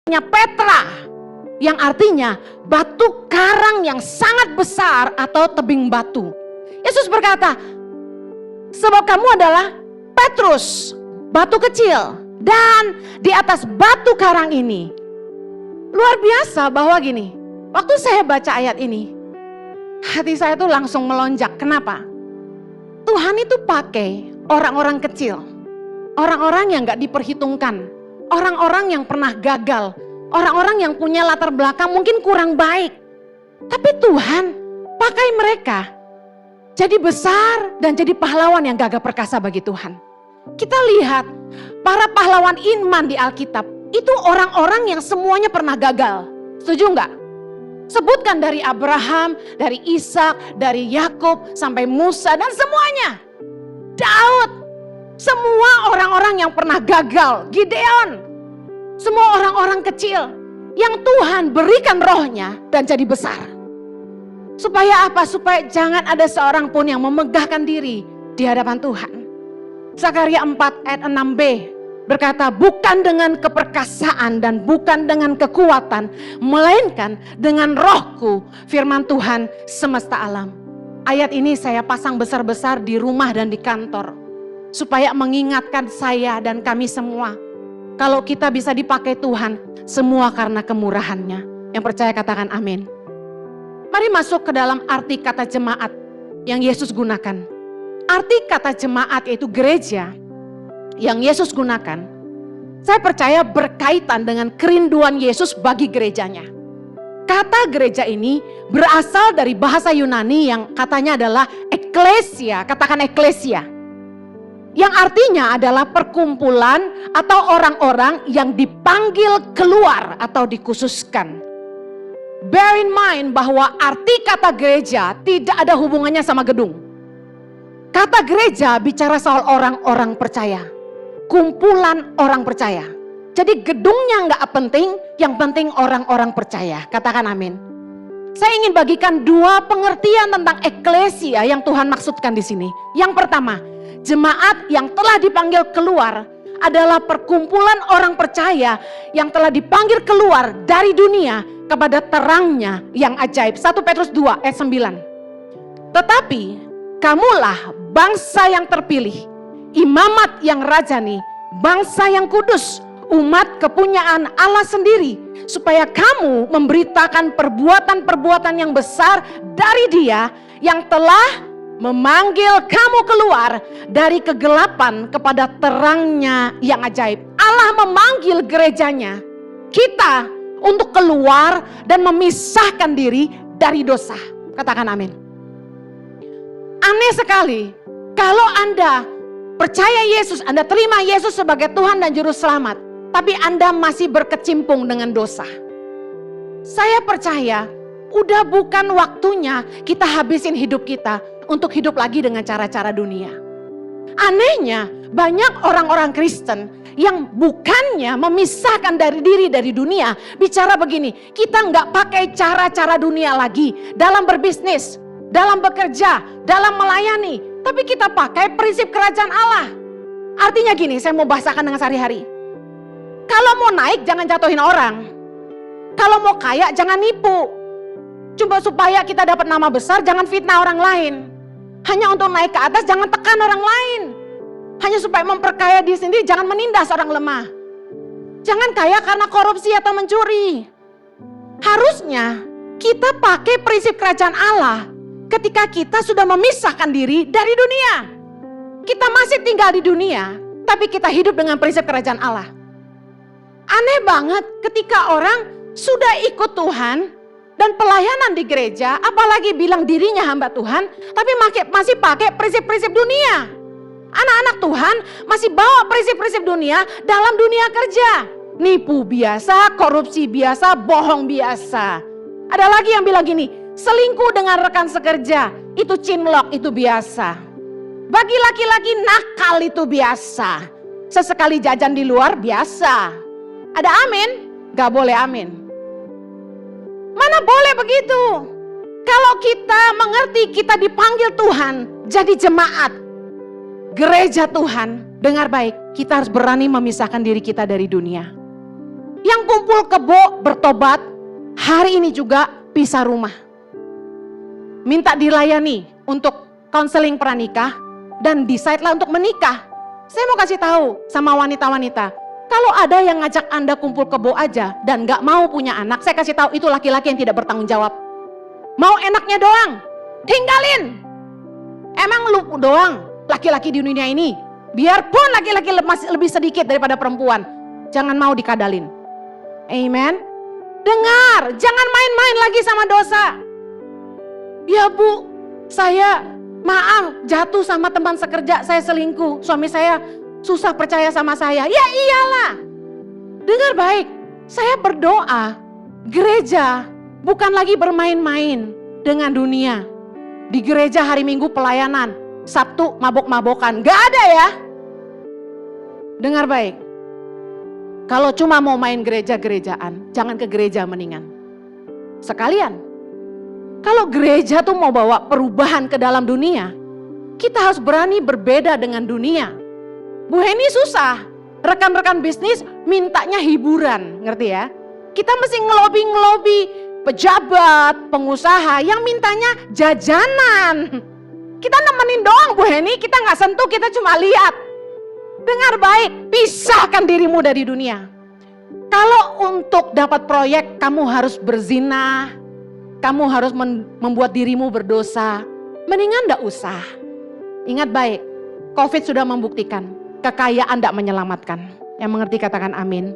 Petra, yang artinya batu karang yang sangat besar atau tebing batu. Yesus berkata, sebab kamu adalah Petrus, batu kecil, dan di atas batu karang ini. Luar biasa bahwa gini, waktu saya baca ayat ini, hati saya tuh langsung melonjak. Kenapa? Tuhan itu pakai orang-orang kecil, orang-orang yang gak diperhitungkan, orang-orang yang pernah gagal, orang-orang yang punya latar belakang mungkin kurang baik. Tapi Tuhan pakai mereka jadi besar dan jadi pahlawan yang gagah perkasa bagi Tuhan. Kita lihat para pahlawan iman di Alkitab itu orang-orang yang semuanya pernah gagal. Setuju enggak? Sebutkan dari Abraham, dari Ishak, dari Yakub sampai Musa dan semuanya. Daud, semua orang-orang yang pernah gagal, Gideon, semua orang-orang kecil yang Tuhan berikan rohnya dan jadi besar. Supaya apa? Supaya jangan ada seorang pun yang memegahkan diri di hadapan Tuhan. Zakaria 4 ayat 6b berkata, bukan dengan keperkasaan dan bukan dengan kekuatan, melainkan dengan rohku, firman Tuhan semesta alam. Ayat ini saya pasang besar-besar di rumah dan di kantor, supaya mengingatkan saya dan kami semua, kalau kita bisa dipakai Tuhan, semua karena kemurahannya. Yang percaya katakan amin. Mari masuk ke dalam arti kata jemaat yang Yesus gunakan. Arti kata jemaat yaitu gereja yang Yesus gunakan, saya percaya berkaitan dengan kerinduan Yesus bagi gerejanya. Kata gereja ini berasal dari bahasa Yunani yang katanya adalah eklesia, katakan eklesia. Yang artinya adalah perkumpulan atau orang-orang yang dipanggil keluar atau dikhususkan. Bear in mind bahwa arti kata gereja tidak ada hubungannya sama gedung. Kata gereja bicara soal orang-orang percaya. Kumpulan orang percaya. Jadi gedungnya nggak penting, yang penting orang-orang percaya. Katakan amin. Saya ingin bagikan dua pengertian tentang eklesia yang Tuhan maksudkan di sini. Yang pertama, jemaat yang telah dipanggil keluar adalah perkumpulan orang percaya yang telah dipanggil keluar dari dunia kepada terangnya yang ajaib. 1 Petrus 2 ayat 9. Tetapi kamulah bangsa yang terpilih, imamat yang rajani, bangsa yang kudus, umat kepunyaan Allah sendiri, supaya kamu memberitakan perbuatan-perbuatan yang besar dari Dia yang telah memanggil kamu keluar dari kegelapan kepada terangnya yang ajaib. Allah memanggil gerejanya, kita, untuk keluar dan memisahkan diri dari dosa. Katakan amin. Aneh sekali kalau Anda percaya Yesus, Anda terima Yesus sebagai Tuhan dan Juru Selamat, tapi Anda masih berkecimpung dengan dosa. Saya percaya udah bukan waktunya kita habisin hidup kita untuk hidup lagi dengan cara-cara dunia. Anehnya banyak orang-orang Kristen yang bukannya memisahkan dari diri dari dunia, bicara begini, kita nggak pakai cara-cara dunia lagi dalam berbisnis, dalam bekerja, dalam melayani, tapi kita pakai prinsip kerajaan Allah. Artinya gini, saya mau bahasakan dengan sehari-hari. Kalau mau naik jangan jatuhin orang. Kalau mau kaya jangan nipu. Coba supaya kita dapat nama besar jangan fitnah orang lain. Hanya untuk naik ke atas jangan tekan orang lain. Hanya supaya memperkaya diri sendiri jangan menindas orang lemah. Jangan kaya karena korupsi atau mencuri. Harusnya kita pakai prinsip kerajaan Allah ketika kita sudah memisahkan diri dari dunia. Kita masih tinggal di dunia, tapi kita hidup dengan prinsip kerajaan Allah. Aneh banget ketika orang sudah ikut Tuhan dan pelayanan di gereja, apalagi bilang dirinya hamba Tuhan, tapi masih pakai prinsip-prinsip dunia. Anak-anak Tuhan masih bawa prinsip-prinsip dunia dalam dunia kerja. Nipu biasa, korupsi biasa, bohong biasa. Ada lagi yang bilang gini, selingkuh dengan rekan sekerja, itu cinlok, itu biasa. Bagi laki-laki nakal itu biasa. Sesekali jajan di luar biasa. Ada amin? Gak boleh amin. Mana boleh begitu? Kalau kita mengerti kita dipanggil Tuhan jadi jemaat, gereja Tuhan, dengar baik, kita harus berani memisahkan diri kita dari dunia. Yang kumpul kebo bertobat, hari ini juga pisah rumah. Minta dilayani untuk konseling pranikah dan decide lah untuk menikah. Saya mau kasih tahu sama wanita-wanita, kalau ada yang ngajak Anda kumpul kebo aja dan gak mau punya anak, saya kasih tahu itu laki-laki yang tidak bertanggung jawab. Mau enaknya doang, tinggalin. Emang lu doang laki-laki di dunia ini? Biarpun laki-laki masih lebih sedikit daripada perempuan, jangan mau dikadalin. Amen. Dengar, jangan main-main lagi sama dosa. Ya Bu, saya maaf jatuh sama teman sekerja saya selingkuh. Suami saya susah percaya sama saya. Ya iyalah. Dengar baik, saya berdoa gereja bukan lagi bermain-main dengan dunia. Di gereja hari Minggu pelayanan, Sabtu mabok-mabokan. Gak ada ya. Dengar baik. Kalau cuma mau main gereja-gerejaan, jangan ke gereja mendingan. Sekalian, kalau gereja tuh mau bawa perubahan ke dalam dunia, kita harus berani berbeda dengan dunia. Bu Heni susah, rekan-rekan bisnis mintanya hiburan, ngerti ya? Kita mesti ngelobi pejabat, pengusaha yang mintanya jajanan. Kita nemenin doang Bu Heni, kita gak sentuh, kita cuma lihat. Dengar baik, pisahkan dirimu dari dunia. Kalau untuk dapat proyek kamu harus berzina, kamu harus membuat dirimu berdosa, mendingan gak usah. Ingat baik, COVID sudah membuktikan, kekayaan tidak menyelamatkan. Yang mengerti katakan amin.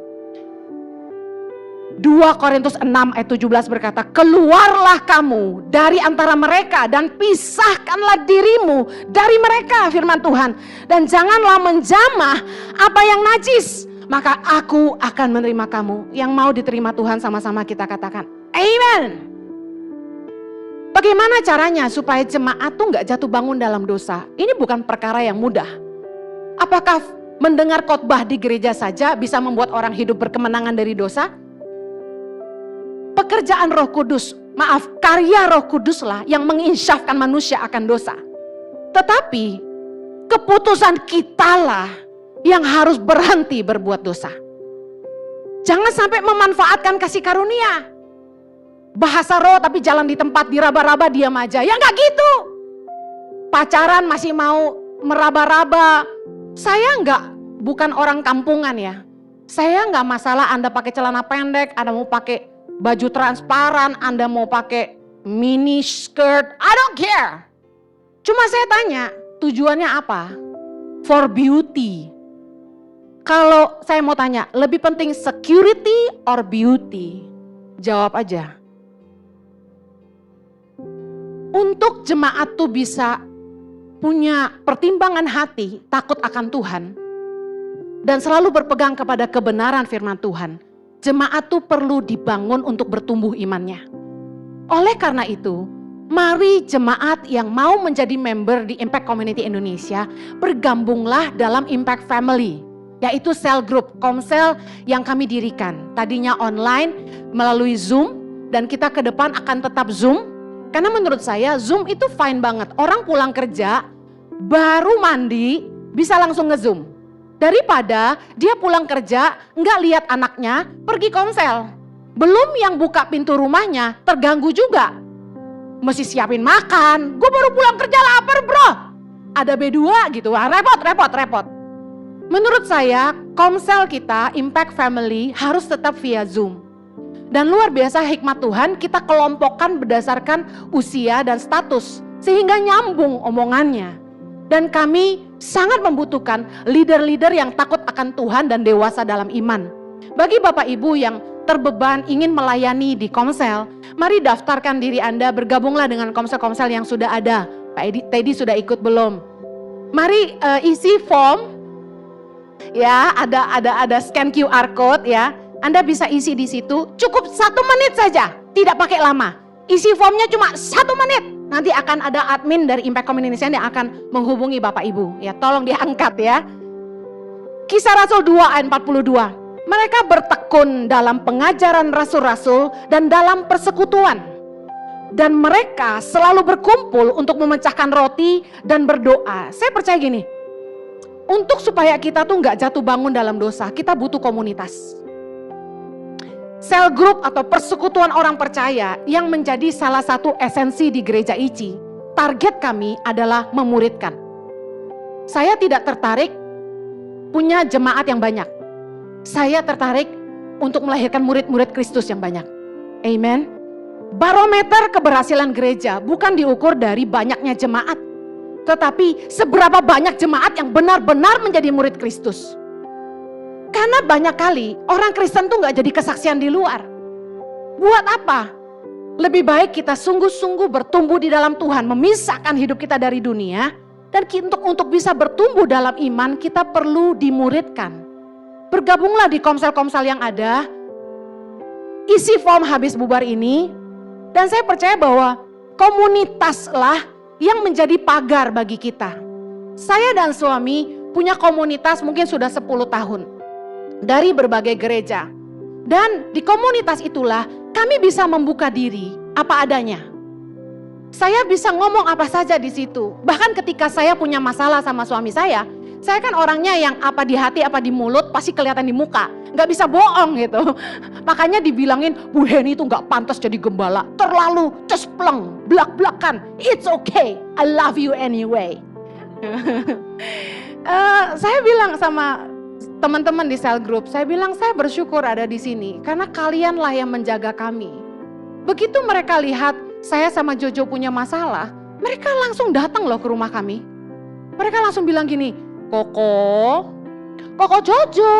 2 Korintus 6 ayat 17 berkata, keluarlah kamu dari antara mereka dan pisahkanlah dirimu dari mereka, firman Tuhan. Dan janganlah menjamah apa yang najis, maka aku akan menerima kamu. Yang mau diterima Tuhan sama-sama kita katakan amen. Bagaimana caranya supaya jemaat tuh gak jatuh bangun dalam dosa? Ini bukan perkara yang mudah. Apakah mendengar khotbah di gereja saja bisa membuat orang hidup berkemenangan dari dosa? Pekerjaan Roh Kudus, karya Roh Kuduslah yang menginsyafkan manusia akan dosa. Tetapi keputusan kitalah yang harus berhenti berbuat dosa. Jangan sampai memanfaatkan kasih karunia. Bahasa roh tapi jalan di tempat, diraba-raba diam aja. Ya enggak gitu. Pacaran masih mau meraba-raba. Saya bukan orang kampungan ya. Saya enggak masalah Anda pakai celana pendek, Anda mau pakai baju transparan, Anda mau pakai mini skirt, I don't care. Cuma saya tanya, tujuannya apa? For beauty. Kalau saya mau tanya, lebih penting security or beauty? Jawab aja. Untuk jemaat tuh bisa punya pertimbangan hati, takut akan Tuhan, dan selalu berpegang kepada kebenaran firman Tuhan, jemaat tuh perlu dibangun untuk bertumbuh imannya. Oleh karena itu, mari jemaat yang mau menjadi member di Impact Community Indonesia, bergabunglah dalam Impact Family, yaitu cell group, komsel yang kami dirikan. Tadinya online melalui Zoom, dan kita ke depan akan tetap Zoom. Karena menurut saya Zoom itu fine banget. Orang pulang kerja, baru mandi, bisa langsung nge-Zoom. Daripada dia pulang kerja, nggak lihat anaknya, pergi komsel. Belum yang buka pintu rumahnya, terganggu juga. Mesti siapin makan, gue baru pulang kerja lapar bro. Ada B2 gitu, repot. Menurut saya, komsel kita, Impact Family harus tetap via Zoom. Dan luar biasa hikmat Tuhan, kita kelompokkan berdasarkan usia dan status, sehingga nyambung omongannya. Dan kami sangat membutuhkan leader-leader yang takut akan Tuhan dan dewasa dalam iman. Bagi Bapak Ibu yang terbeban ingin melayani di komsel, mari daftarkan diri Anda, bergabunglah dengan komsel-komsel yang sudah ada. Pak Teddy sudah ikut belum? Mari isi form, ya ada scan QR code ya. Anda bisa isi di situ, cukup 1 menit saja, tidak pakai lama. Isi formnya cuma 1 menit. Nanti akan ada admin dari Impact Community Indonesia yang akan menghubungi Bapak Ibu. Ya, tolong diangkat ya. Kisah Rasul 2 ayat 42. Mereka bertekun dalam pengajaran rasul-rasul dan dalam persekutuan. Dan mereka selalu berkumpul untuk memecahkan roti dan berdoa. Saya percaya gini, untuk supaya kita tuh nggak jatuh bangun dalam dosa, kita butuh komunitas. Sel group atau persekutuan orang percaya yang menjadi salah satu esensi di gereja ICI, target kami adalah memuridkan. Saya tidak tertarik punya jemaat yang banyak. Saya tertarik untuk melahirkan murid-murid Kristus yang banyak. Amen. Barometer keberhasilan gereja bukan diukur dari banyaknya jemaat, tetapi seberapa banyak jemaat yang benar-benar menjadi murid Kristus. Karena banyak kali orang Kristen tuh gak jadi kesaksian di luar. Buat apa? Lebih baik kita sungguh-sungguh bertumbuh di dalam Tuhan, memisahkan hidup kita dari dunia. Dan untuk bisa bertumbuh dalam iman, kita perlu dimuridkan. Bergabunglah di komsel-komsel yang ada. Isi form habis bubar ini. Dan saya percaya bahwa komunitaslah yang menjadi pagar bagi kita. Saya dan suami punya komunitas mungkin sudah 10 tahun. Dari berbagai gereja. Dan di komunitas itulah kami bisa membuka diri apa adanya. Saya bisa ngomong apa saja di situ. Bahkan ketika saya punya masalah sama suami saya kan orangnya yang apa di hati apa di mulut pasti kelihatan di muka. Gak bisa bohong gitu. Makanya dibilangin Bu Heni itu gak pantas jadi gembala. Terlalu cespleng, blak-blakan. It's okay, I love you anyway. Saya bilang sama teman-teman di sel group, saya bilang saya bersyukur ada di sini karena kalianlah yang menjaga kami. Begitu mereka lihat saya sama Jojo punya masalah, mereka langsung datang loh ke rumah kami. Mereka langsung bilang gini, Koko Jojo,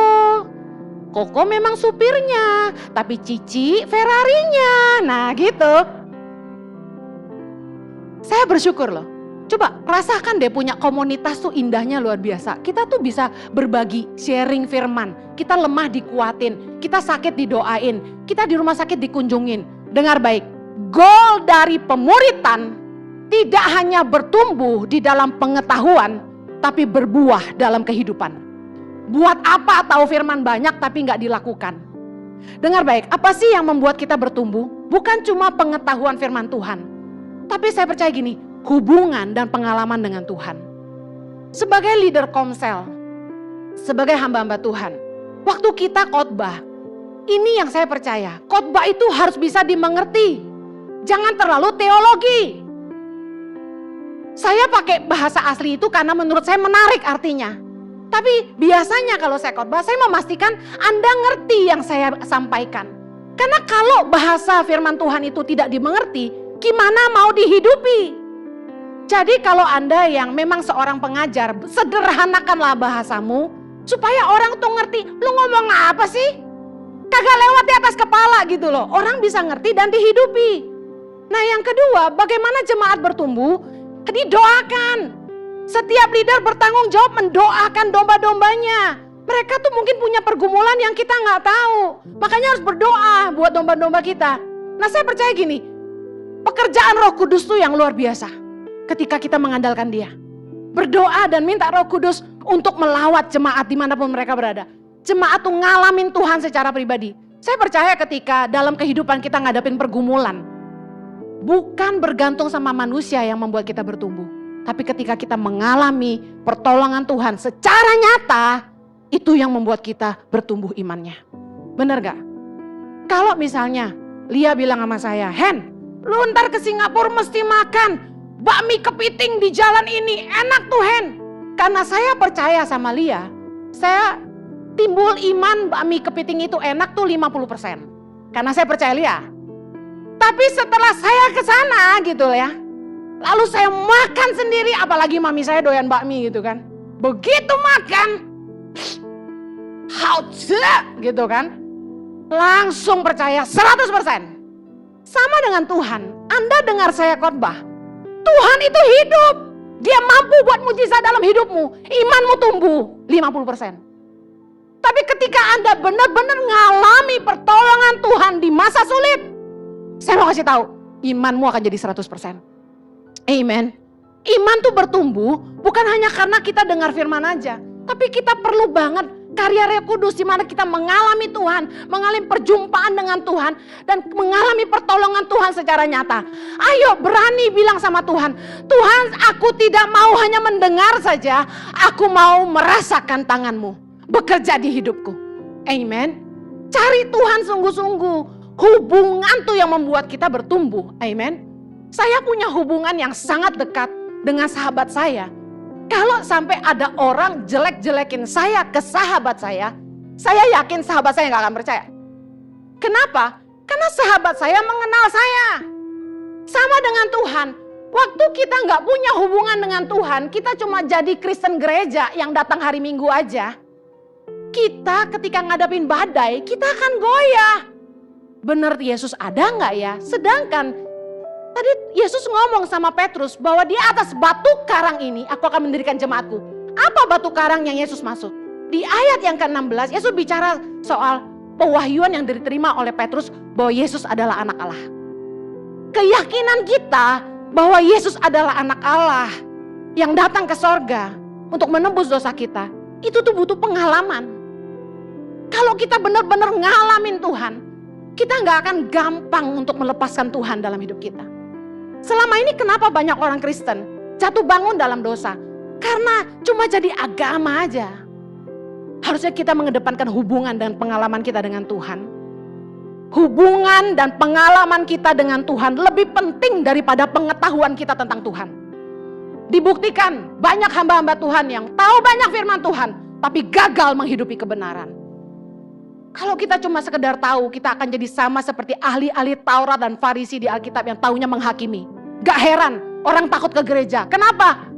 Koko memang supirnya, tapi Cici Ferrarinya. Nah gitu. Saya bersyukur loh. Coba rasakan deh punya komunitas tuh indahnya luar biasa. Kita tuh bisa berbagi, sharing firman. Kita lemah dikuatin, kita sakit didoain, kita di rumah sakit dikunjungin. Dengar baik, goal dari pemuritan tidak hanya bertumbuh di dalam pengetahuan, tapi berbuah dalam kehidupan. Buat apa tahu firman banyak tapi gak dilakukan? Dengar baik, apa sih yang membuat kita bertumbuh? Bukan cuma pengetahuan firman Tuhan. Tapi saya percaya gini, hubungan dan pengalaman dengan Tuhan. Sebagai leader komsel, sebagai hamba-hamba Tuhan, waktu kita khotbah, ini yang saya percaya, khotbah itu harus bisa dimengerti. Jangan terlalu teologi. Saya pakai bahasa asli itu karena menurut saya menarik artinya. Tapi biasanya kalau saya khotbah, saya memastikan Anda ngerti yang saya sampaikan. Karena kalau bahasa firman Tuhan itu tidak dimengerti, gimana mau dihidupi? Jadi kalau Anda yang memang seorang pengajar, sederhanakanlah bahasamu supaya orang tuh ngerti, lu ngomong apa sih? Kagak lewat di atas kepala gitu loh. Orang bisa ngerti dan dihidupi. Nah yang kedua, bagaimana jemaat bertumbuh? Didoakan. Setiap leader bertanggung jawab mendoakan domba-dombanya. Mereka tuh mungkin punya pergumulan yang kita nggak tahu. Makanya harus berdoa buat domba-domba kita. Nah saya percaya gini, pekerjaan Roh Kudus tuh yang luar biasa. Ketika kita mengandalkan Dia, berdoa dan minta Roh Kudus untuk melawat jemaat dimanapun mereka berada. Jemaat tuh ngalamin Tuhan secara pribadi. Saya percaya ketika dalam kehidupan kita ngadapin pergumulan, bukan bergantung sama manusia yang membuat kita bertumbuh, tapi ketika kita mengalami pertolongan Tuhan secara nyata, itu yang membuat kita bertumbuh imannya. Bener gak? Kalau misalnya Lia bilang sama saya, Hen, lu ntar ke Singapura mesti makan bakmi kepiting di jalan ini, enak tuh Hen. Karena saya percaya sama Lia, saya timbul iman bakmi kepiting itu enak tuh 50%. Karena saya percaya Lia. Tapi setelah saya ke sana gitu ya, lalu saya makan sendiri, apalagi mami saya doyan bakmi gitu kan. Begitu makan, gitu kan, langsung percaya 100%. Sama dengan Tuhan, Anda dengar saya khotbah, Tuhan itu hidup. Dia mampu buat mujizat dalam hidupmu. Imanmu tumbuh 50%. Tapi ketika Anda benar-benar ngalami pertolongan Tuhan di masa sulit, saya mau kasih tahu, imanmu akan jadi 100%. Amen. Iman tuh bertumbuh bukan hanya karena kita dengar firman aja, tapi kita perlu banget karya Roh Kudus di mana kita mengalami Tuhan, mengalami perjumpaan dengan Tuhan dan mengalami pertolongan Tuhan secara nyata. Ayo berani bilang sama Tuhan, Tuhan, aku tidak mau hanya mendengar saja, aku mau merasakan tangan-Mu bekerja di hidupku. Amen. Cari Tuhan sungguh-sungguh. Hubungan tuh yang membuat kita bertumbuh. Amen. Saya punya hubungan yang sangat dekat dengan sahabat saya. Kalau sampai ada orang jelek-jelekin saya ke sahabat saya yakin sahabat saya gak akan percaya. Kenapa? Karena sahabat saya mengenal saya. Sama dengan Tuhan. Waktu kita gak punya hubungan dengan Tuhan, kita cuma jadi Kristen gereja yang datang hari Minggu aja. Kita ketika ngadapin badai, kita akan goyah. Bener Yesus ada gak ya? Sedangkan tadi Yesus ngomong sama Petrus bahwa di atas batu karang ini aku akan mendirikan jemaatku. Apa batu karang yang Yesus maksud? Di ayat yang ke-16 Yesus bicara soal pewahyuan yang diterima oleh Petrus bahwa Yesus adalah anak Allah. Keyakinan kita bahwa Yesus adalah anak Allah yang datang ke sorga untuk menebus dosa kita, itu tuh butuh pengalaman. Kalau kita benar-benar ngalamin Tuhan, kita gak akan gampang untuk melepaskan Tuhan dalam hidup kita. Selama ini kenapa banyak orang Kristen jatuh bangun dalam dosa? Karena cuma jadi agama aja. Harusnya kita mengedepankan hubungan dan pengalaman kita dengan Tuhan. Hubungan dan pengalaman kita dengan Tuhan lebih penting daripada pengetahuan kita tentang Tuhan. Dibuktikan banyak hamba-hamba Tuhan yang tahu banyak firman Tuhan, tapi gagal menghidupi kebenaran. Kalau kita cuma sekedar tahu, kita akan jadi sama seperti ahli-ahli Taurat dan Farisi di Alkitab yang taunya menghakimi. Gak heran orang takut ke gereja. Kenapa?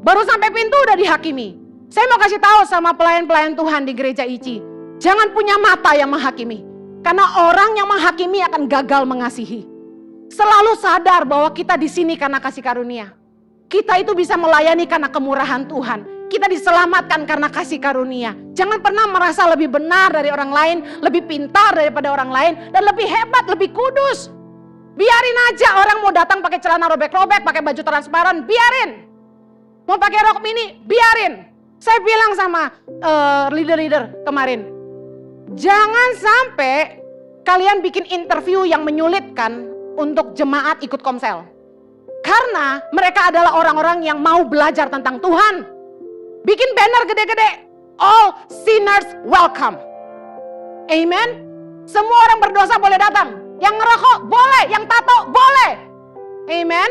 Baru sampai pintu udah dihakimi. Saya mau kasih tahu sama pelayan-pelayan Tuhan di gereja ICI. Jangan punya mata yang menghakimi. Karena orang yang menghakimi akan gagal mengasihi. Selalu sadar bahwa kita di sini karena kasih karunia. Kita itu bisa melayani karena kemurahan Tuhan. Kita diselamatkan karena kasih karunia. Jangan pernah merasa lebih benar dari orang lain, lebih pintar daripada orang lain, dan lebih hebat, lebih kudus. Biarin aja orang mau datang pakai celana robek-robek, pakai baju transparan, biarin. Mau pakai rok mini, biarin. Saya bilang sama leader-leader kemarin, jangan sampai kalian bikin interview yang menyulitkan untuk jemaat ikut komsel. Karena mereka adalah orang-orang yang mau belajar tentang Tuhan. Bikin banner gede-gede, all sinners welcome. Amen. Semua orang berdosa boleh datang. Yang ngerokok boleh, yang tato boleh. Amen.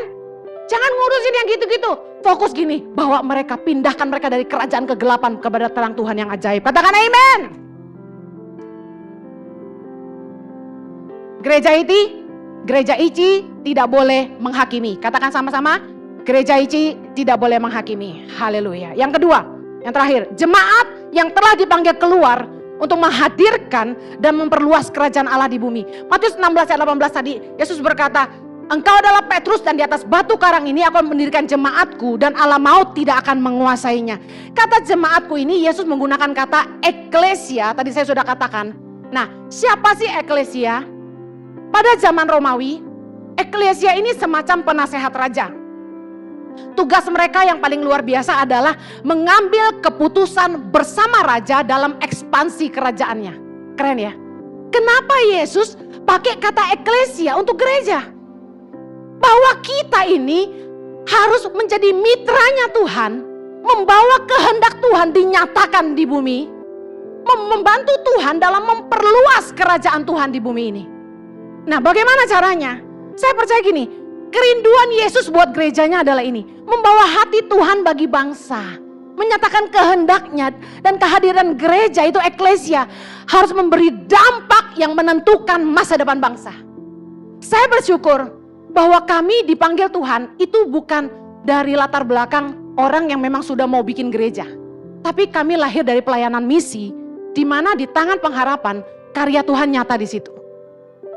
Jangan ngurusin yang gitu-gitu. Fokus gini, bawa mereka, pindahkan mereka dari kerajaan kegelapan kepada terang Tuhan yang ajaib. Katakan amen. Gereja ICI tidak boleh menghakimi. Katakan sama-sama, gereja ICI tidak boleh menghakimi. Haleluya. Yang kedua, yang terakhir, jemaat yang telah dipanggil keluar untuk menghadirkan dan memperluas kerajaan Allah di bumi. Matius 16 ayat 18 tadi, Yesus berkata, engkau adalah Petrus dan di atas batu karang ini aku akan mendirikan jemaatku dan alam maut tidak akan menguasainya. Kata jemaatku ini Yesus menggunakan kata eklesia, tadi saya sudah katakan. Nah, siapa sih eklesia? Pada zaman Romawi, eklesia ini semacam penasehat raja. Tugas mereka yang paling luar biasa adalah mengambil keputusan bersama raja dalam ekspansi kerajaannya. Keren ya? Kenapa Yesus pakai kata eklesia untuk gereja? Bahwa kita ini harus menjadi mitranya Tuhan, membawa kehendak Tuhan dinyatakan di bumi, membantu Tuhan dalam memperluas kerajaan Tuhan di bumi ini. Nah, bagaimana caranya? Saya percaya gini, kerinduan Yesus buat gerejanya adalah ini, membawa hati Tuhan bagi bangsa, menyatakan kehendaknya, dan kehadiran gereja itu eklesia harus memberi dampak yang menentukan masa depan bangsa. Saya bersyukur bahwa kami dipanggil Tuhan itu bukan dari latar belakang orang yang memang sudah mau bikin gereja. Tapi kami lahir dari pelayanan misi, di mana di tangan pengharapan karya Tuhan nyata di situ.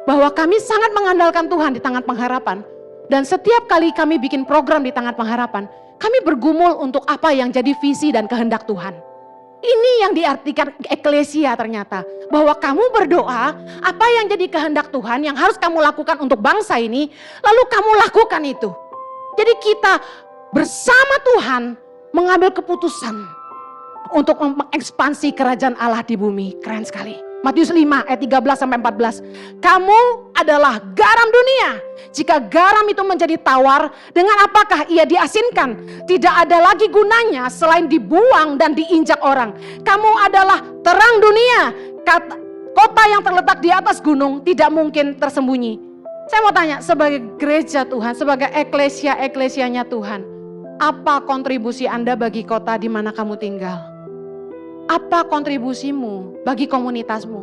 Bahwa kami sangat mengandalkan Tuhan di tangan pengharapan. Dan setiap kali kami bikin program di tangan pengharapan, kami bergumul untuk apa yang jadi visi dan kehendak Tuhan. Ini yang diartikan eklesia ternyata. Bahwa kamu berdoa, apa yang jadi kehendak Tuhan yang harus kamu lakukan untuk bangsa ini, lalu kamu lakukan itu. Jadi kita bersama Tuhan mengambil keputusan untuk mengekspansi kerajaan Allah di bumi. Keren sekali. Matius 5 ayat 13-14. Kamu adalah garam dunia. Jika garam itu menjadi tawar, dengan apakah ia diasinkan? Tidak ada lagi gunanya selain dibuang dan diinjak orang. Kamu adalah terang dunia. Kota yang terletak di atas gunung tidak mungkin tersembunyi. Saya mau tanya, sebagai gereja Tuhan, sebagai eklesianya Tuhan, apa kontribusi Anda bagi kota di mana kamu tinggal? Apa kontribusimu bagi komunitasmu?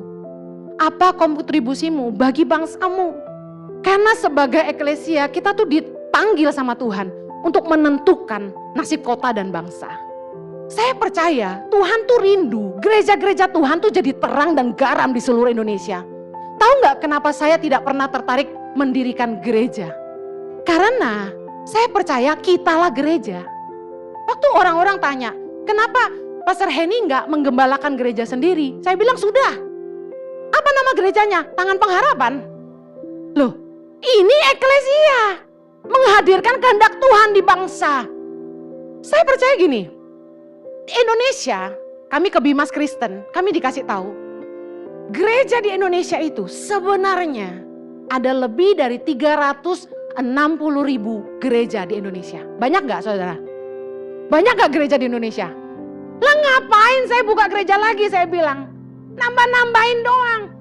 Apa kontribusimu bagi bangsamu? Karena sebagai eklesia kita tuh dipanggil sama Tuhan untuk menentukan nasib kota dan bangsa. Saya percaya Tuhan tuh rindu gereja-gereja Tuhan tuh jadi terang dan garam di seluruh Indonesia. Tahu nggak kenapa saya tidak pernah tertarik mendirikan gereja? Karena saya percaya kitalah gereja. Waktu orang-orang tanya, kenapa Pastor Henny nggak menggembalakan gereja sendiri? Saya bilang sudah. Apa nama gerejanya? Tangan Pengharapan. Loh, ini eklesia menghadirkan kehendak Tuhan di bangsa. Saya percaya gini. Di Indonesia, kami ke Bimas Kristen, kami dikasih tahu, gereja di Indonesia itu sebenarnya ada lebih dari 360.000 gereja di Indonesia. Banyak gak saudara? Banyak gak gereja di Indonesia? Lah ngapain saya buka gereja lagi, saya bilang. Nambah-nambahin doang.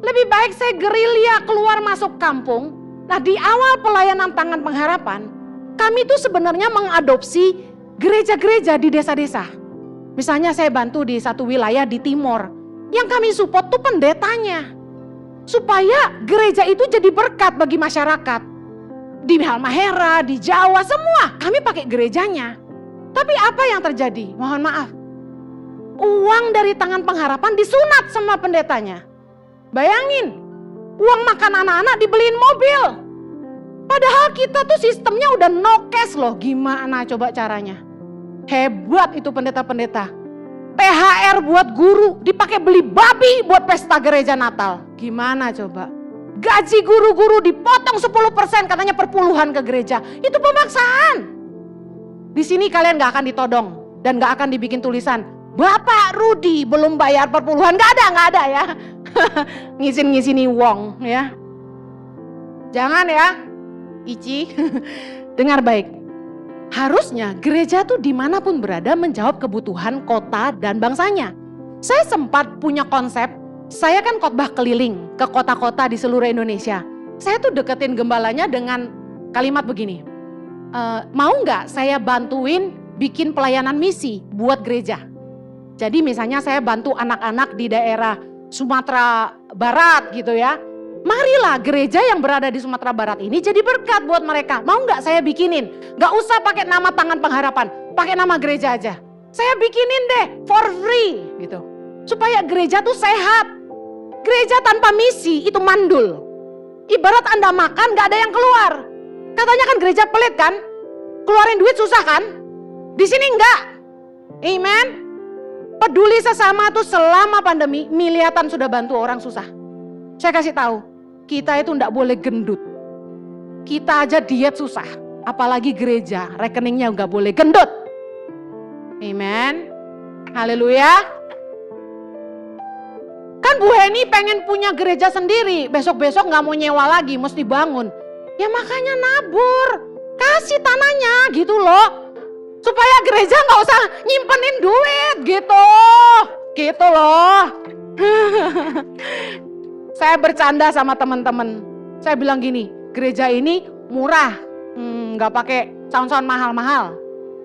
Lebih baik saya gerilya keluar masuk kampung. Nah di awal pelayanan Tangan Pengharapan, kami tuh sebenarnya mengadopsi gereja-gereja di desa-desa. Misalnya saya bantu di satu wilayah di timur. Yang kami support tuh pendetanya. Supaya gereja itu jadi berkat bagi masyarakat. Di Halmahera, di Jawa, semua kami pakai gerejanya. Tapi apa yang terjadi? Mohon maaf. Uang dari Tangan Pengharapan disunat sama pendetanya. Bayangin, uang makan anak-anak dibeliin mobil. Padahal kita tuh sistemnya udah no cash loh. Gimana coba caranya? Hebat itu pendeta-pendeta. THR buat guru dipakai beli babi buat pesta gereja Natal. Gimana coba? Gaji guru-guru dipotong 10% katanya perpuluhan ke gereja. Itu pemaksaan. Di sini kalian gak akan ditodong dan gak akan dibikin tulisan Bapak Rudi belum bayar perpuluhan. Gak ada ya. Ngisin-ngisini wong ya. Jangan ya Ici. Dengar baik. Harusnya gereja tuh dimanapun berada menjawab kebutuhan kota dan bangsanya. Saya sempat punya konsep, saya kan khotbah keliling ke kota-kota di seluruh Indonesia. Saya tuh deketin gembalanya dengan kalimat begini, mau nggak saya bantuin bikin pelayanan misi buat gereja. Jadi misalnya saya bantu anak-anak di daerah Sumatera Barat gitu ya. Marilah gereja yang berada di Sumatera Barat ini jadi berkat buat mereka. Mau nggak saya bikinin? Nggak usah pakai nama Tangan Pengharapan, pakai nama gereja aja. Saya bikinin deh for free gitu. Supaya gereja tuh sehat. Gereja tanpa misi itu mandul. Ibarat Anda makan nggak ada yang keluar. Katanya kan gereja pelit kan? Keluarin duit susah kan? Di sini enggak. Amen. Peduli sesama tuh selama pandemi miliatan sudah bantu orang susah. Saya kasih tahu, kita itu enggak boleh gendut. Kita aja diet susah, apalagi gereja, rekeningnya enggak boleh gendut. Amen. Haleluya. Kan Bu Heni pengen punya gereja sendiri, besok-besok enggak mau nyewa lagi, mesti bangun. Ya makanya nabur, kasih tanahnya gitu loh. Supaya gereja enggak usah nyimpenin duit gitu. Gitu loh. Saya bercanda sama teman-teman. Saya bilang gini, gereja ini murah, nggak pakai sound-sound mahal-mahal.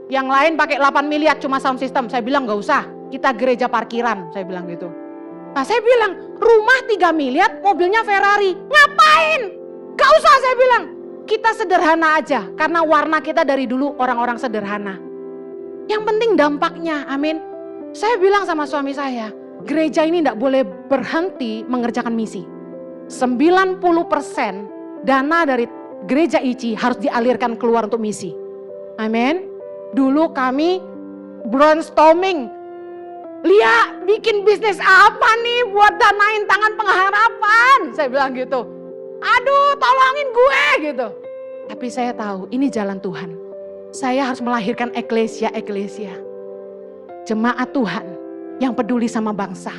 Yang lain pakai 8 miliar cuma sound system. Saya bilang nggak usah, kita gereja parkiran. Saya bilang gitu. Nah saya bilang, rumah 3 miliar, mobilnya Ferrari. Ngapain? Gak usah saya bilang. Kita sederhana aja, karena warna kita dari dulu orang-orang sederhana. Yang penting dampaknya, amin. Saya bilang sama suami saya, gereja ini tidak boleh berhenti mengerjakan misi. 90% dana dari gereja ICI harus dialirkan keluar untuk misi. Amin. Dulu kami brainstorming. Lia bikin bisnis apa nih buat danain Tangan Pengharapan? Saya bilang gitu. Aduh tolongin gue gitu. Tapi saya tahu ini jalan Tuhan. Saya harus melahirkan eklesia. Jemaat Tuhan yang peduli sama bangsa.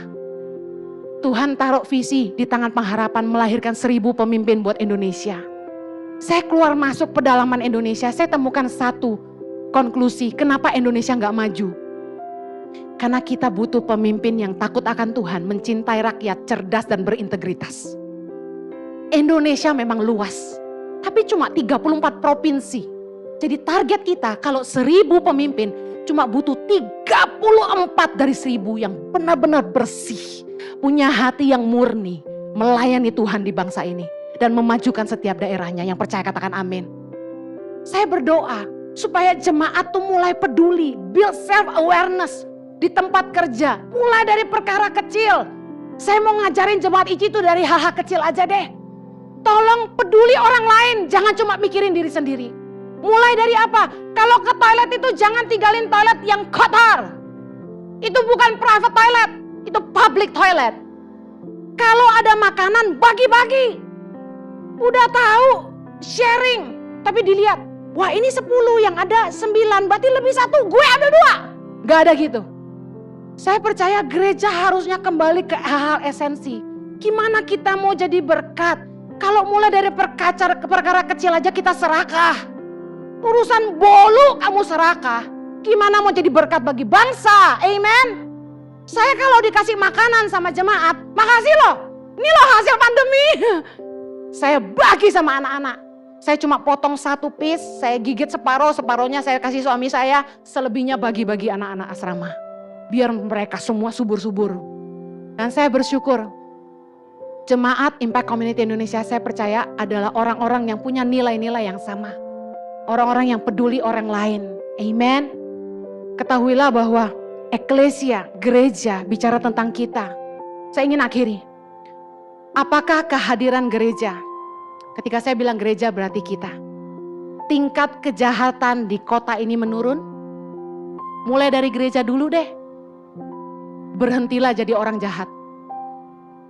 Tuhan taruh visi di Tangan Pengharapan melahirkan 1000 pemimpin buat Indonesia. Saya keluar masuk pedalaman Indonesia, saya temukan satu konklusi kenapa Indonesia nggak maju. Karena kita butuh pemimpin yang takut akan Tuhan, mencintai rakyat, cerdas dan berintegritas. Indonesia memang luas, tapi cuma 34 provinsi. Jadi target kita kalau 1000 pemimpin, cuma butuh 34 dari 1000 yang benar-benar bersih. Punya hati yang murni, melayani Tuhan di bangsa ini. Dan memajukan setiap daerahnya. Yang percaya katakan amin. Saya berdoa supaya jemaat tuh mulai peduli, build self awareness di tempat kerja, mulai dari perkara kecil. Saya mau ngajarin jemaat ICI itu dari hal-hal kecil aja deh. Tolong peduli orang lain, jangan cuma mikirin diri sendiri. Mulai dari apa? Kalau ke toilet itu jangan tinggalin toilet yang kotor. Itu bukan private toilet, itu public toilet. Kalau ada makanan bagi-bagi. Udah tahu, sharing. Tapi dilihat, wah ini 10 yang ada 9, berarti lebih 1, gue ada 2. Gak ada gitu. Saya percaya gereja harusnya kembali ke hal-hal esensi. Gimana kita mau jadi berkat? Kalau mulai dari perkara kecil aja kita serakah. Urusan bolu kamu serakah. Gimana mau jadi berkat bagi bangsa? Amen. Saya kalau dikasih makanan sama jemaat, makasih loh. Ini loh hasil pandemi. Saya bagi sama anak-anak. Saya cuma potong 1 piece, saya gigit separohnya saya kasih suami saya, selebihnya bagi-bagi anak-anak asrama. Biar mereka semua subur-subur. Dan saya bersyukur, jemaat Impact Community Indonesia saya percaya adalah orang-orang yang punya nilai-nilai yang sama. Orang-orang yang peduli orang lain. Amen. Ketahuilah bahwa eklesia, gereja bicara tentang kita. Saya ingin akhiri. Apakah kehadiran gereja? Ketika saya bilang gereja berarti kita. Tingkat kejahatan di kota ini menurun. Mulai dari gereja dulu deh. Berhentilah jadi orang jahat.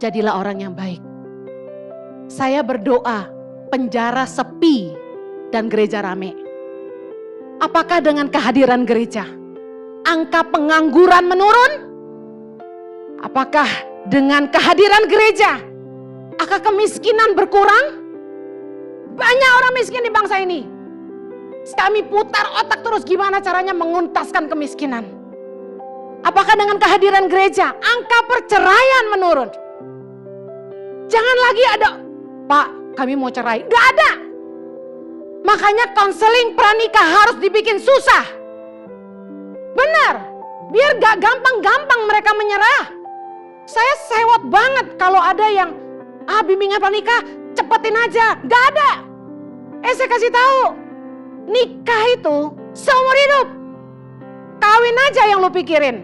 Jadilah orang yang baik. Saya berdoa penjara sepi dan gereja rame. Apakah dengan kehadiran gereja angka pengangguran menurun? Apakah dengan kehadiran gereja angka kemiskinan berkurang? Banyak orang miskin di bangsa ini. Kami putar otak terus gimana caranya menguntaskan kemiskinan. Apakah dengan kehadiran gereja angka perceraian menurun? Jangan lagi ada, Pak kami mau cerai. Gak ada. Makanya konseling pranikah harus dibikin susah. Benar. Biar gak gampang-gampang mereka menyerah. Saya sewot banget kalau ada yang bimbingan pranikah cepetin aja. Gak ada. Saya kasih tahu, nikah itu seumur hidup. Kawin aja yang lu pikirin.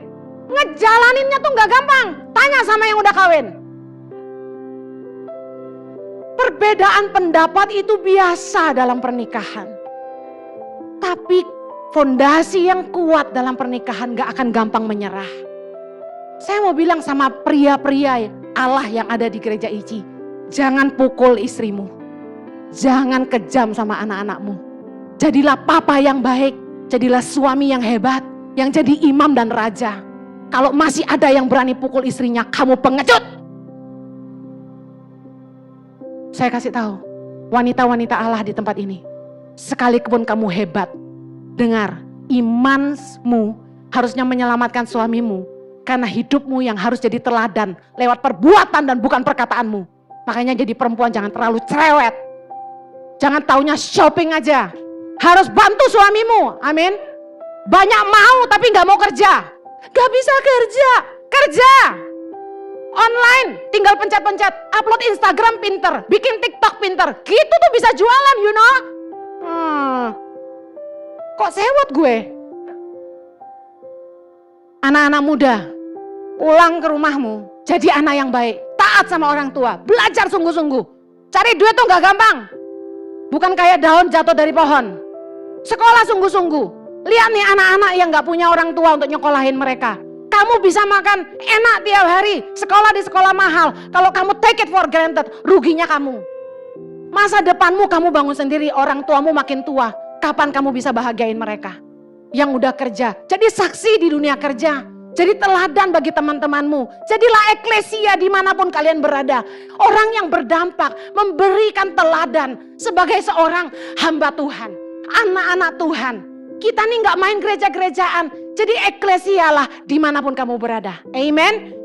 Ngejalaninnya tuh gak gampang. Tanya sama yang udah kawin. Perbedaan pendapat itu biasa dalam pernikahan. Tapi fondasi yang kuat dalam pernikahan gak akan gampang menyerah. Saya mau bilang sama pria-pria Allah yang ada di gereja ICI. Jangan pukul istrimu. Jangan kejam sama anak-anakmu. Jadilah papa yang baik. Jadilah suami yang hebat. Yang jadi imam dan raja. Kalau masih ada yang berani pukul istrinya, kamu pengecut. Saya kasih tahu, wanita-wanita Allah di tempat ini. Sekalipun kamu hebat, dengar, imanmu harusnya menyelamatkan suamimu. Karena hidupmu yang harus jadi teladan lewat perbuatan dan bukan perkataanmu. Makanya jadi perempuan jangan terlalu cerewet. Jangan taunya shopping aja. Harus bantu suamimu. Amin. Banyak mau tapi gak mau kerja. Gak bisa kerja. Kerja. Online. Tinggal pencet-pencet. Upload Instagram pinter. Bikin TikTok pinter. Gitu tuh bisa jualan you know. Kok sewot gue? Anak-anak muda. Pulang ke rumahmu. Jadi anak yang baik. Taat sama orang tua. Belajar sungguh-sungguh. Cari duit tuh gak gampang. Bukan kayak daun jatuh dari pohon. Sekolah sungguh-sungguh. Lihat nih anak-anak yang gak punya orang tua untuk nyekolahin mereka. Kamu bisa makan enak tiap hari. Sekolah di sekolah mahal. Kalau kamu take it for granted, ruginya kamu. Masa depanmu kamu bangun sendiri, orang tuamu makin tua. Kapan kamu bisa bahagiain mereka? Yang udah kerja. Jadi saksi di dunia kerja. Jadi teladan bagi teman-temanmu. Jadilah eklesia dimanapun kalian berada. Orang yang berdampak, memberikan teladan sebagai seorang hamba Tuhan. Anak-anak Tuhan. Kita nih gak main gereja-gerejaan. Jadi eklesialah dimanapun kamu berada. Amen.